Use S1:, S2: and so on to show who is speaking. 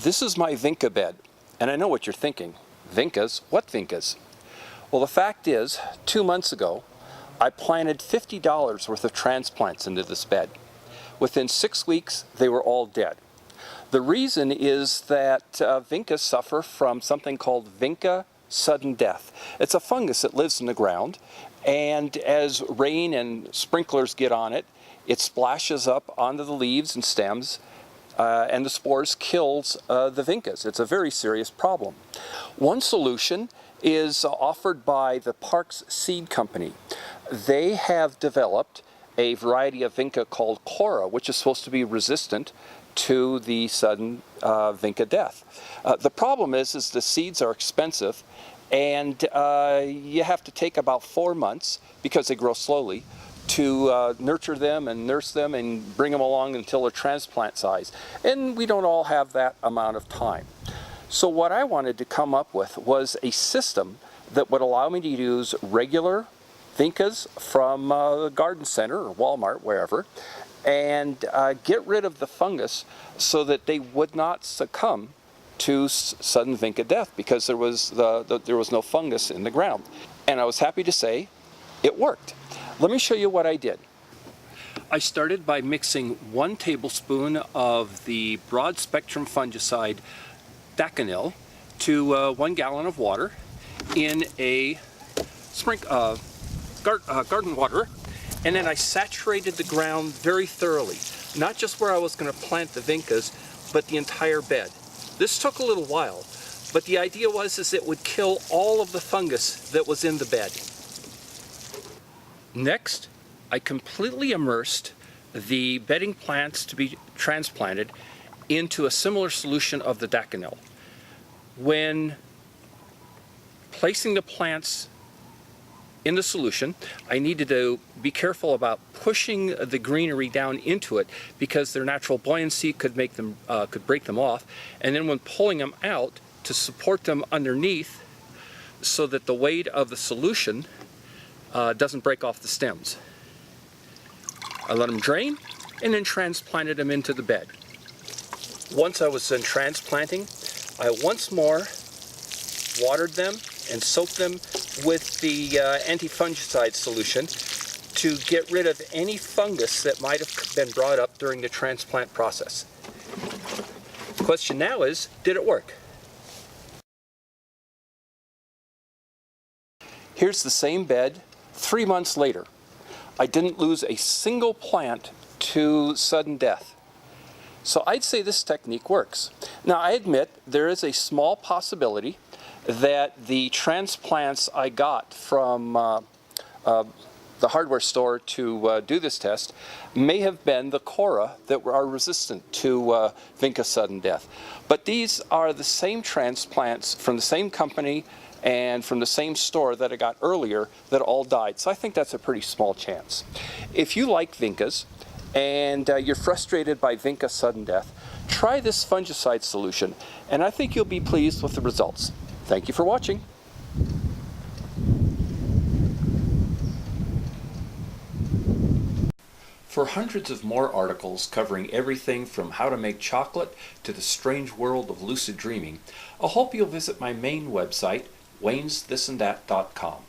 S1: This is my Vinca bed, and I know what you're thinking. Vincas? What Vincas? Well, the fact is, 2 months ago, I planted $50 worth of transplants into this bed. Within 6 weeks, they were all dead. The reason is that Vincas suffer from something called Vinca sudden death. It's a fungus that lives in the ground, and as rain and sprinklers get on it, it splashes up onto the leaves and stems, and the spores kills the Vincas. It's a very serious problem. One solution is offered by the Parks Seed Company. They have developed a variety of Vinca called Cora, which is supposed to be resistant to the sudden Vinca death. The problem is the seeds are expensive, and you have to take about 4 months, because they grow slowly, to nurture them and nurse them and bring them along until they're transplant size. And we don't all have that amount of time. So what I wanted to come up with was a system that would allow me to use regular Vincas from a garden center or Walmart, wherever, and get rid of the fungus so that they would not succumb to sudden Vinca death, because there was no fungus in the ground. And I was happy to say it worked. Let me show you what I did. I started by mixing 1 tablespoon of the broad spectrum fungicide Daconil to 1 gallon of water in a garden water, and then I saturated the ground very thoroughly, not just where I was going to plant the Vincas, but the entire bed. This took a little while, but the idea was it would kill all of the fungus that was in the bed. Next, I completely immersed the bedding plants to be transplanted into a similar solution of the Daconil. When placing the plants in the solution, I needed to be careful about pushing the greenery down into it, because their natural buoyancy could break them off, and then when pulling them out, to support them underneath so that the weight of the solution doesn't break off the stems. I let them drain and then transplanted them into the bed. Once I was done transplanting, I once more watered them and soaked them with the anti-fungicide solution to get rid of any fungus that might have been brought up during the transplant process. The question now is, did it work? Here's the same bed 3 months later. I didn't lose a single plant to sudden death. So I'd say this technique works. Now, I admit there is a small possibility that the transplants I got from the hardware store to do this test may have been the Cora that are resistant to Vinca sudden death. But these are the same transplants from the same company and from the same store that I got earlier that all died. So I think that's a pretty small chance. If you like Vincas and you're frustrated by Vinca sudden death, try this fungicide solution, and I think you'll be pleased with the results. Thank you for watching. For hundreds of more articles covering everything from how to make chocolate to the strange world of lucid dreaming, I hope you'll visit my main website, waynesthisandthat.com.